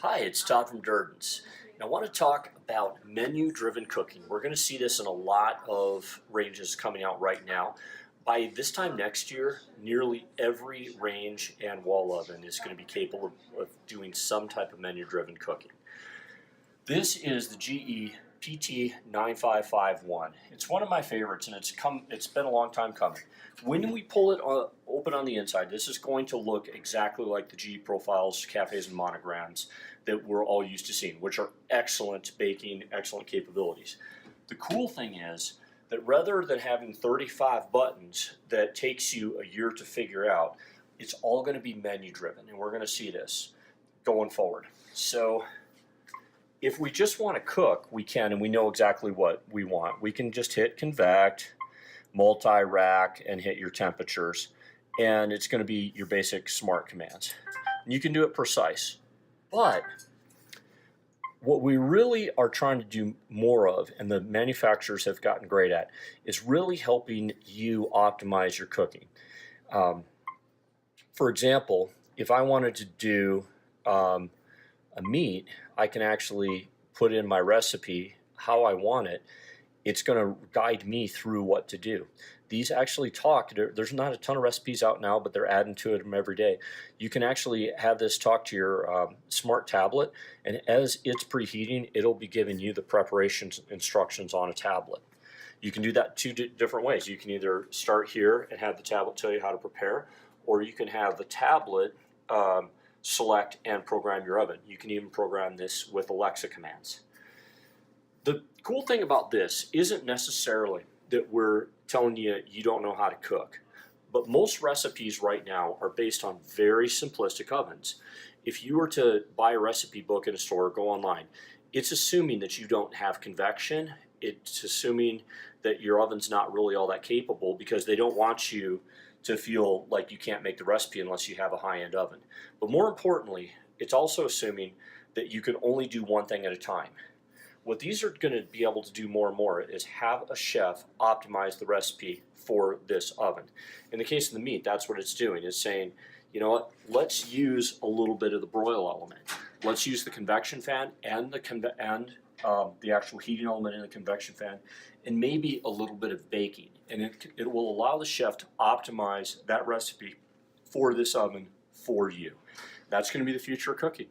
Hi, it's Todd from Duerden's. And I want to talk about menu-driven cooking. We're going to see this in a lot of ranges coming out right now. By this time next year, nearly every range and wall oven is going to be capable of doing some type of menu-driven cooking. This is the GE PT9551. It's one of my favorites, and it's been a long time coming. When we pull it open on the inside, this is going to look exactly like the GE profiles, cafes, and monograms that we're all used to seeing, which are excellent baking, excellent capabilities. The cool thing is that rather than having 35 buttons that takes you a year to figure out, it's all going to be menu driven, and we're going to see this going forward. So if we just want to cook, we can, and we know exactly what we want. We can just hit convect, multi-rack, and hit your temperatures, and it's going to be your basic smart commands. And you can do it precise. But what we really are trying to do more of, and the manufacturers have gotten great at, is really helping you optimize your cooking. For example, if I wanted to do a meat, I can actually put in my recipe how I want it. It's going to guide me through what to do. These actually talk. There's not a ton of recipes out now, but they're adding to them every day. You can actually have this talk to your smart tablet, and as it's preheating, it'll be giving you the preparation instructions on a tablet. You can do that two different ways. You can either start here and have the tablet tell you how to prepare, or you can have the tablet select and program your oven. You can even program this with Alexa commands. The cool thing about this isn't necessarily that we're telling you you don't know how to cook, but most recipes right now are based on very simplistic ovens. If you were to buy a recipe book in a store or go online, it's assuming that you don't have convection. It's assuming that your oven's not really all that capable because they don't want you to feel like you can't make the recipe unless you have a high-end oven. But more importantly, it's also assuming that you can only do one thing at a time. What these are going to be able to do more and more is have a chef optimize the recipe for this oven. In the case of the meat, that's what it's doing. It's saying, you know what, let's use a little bit of the broil element. Let's use the convection fan and the actual heating element in the convection fan, and maybe a little bit of baking. And it will allow the chef to optimize that recipe for this oven for you. That's going to be the future of cooking.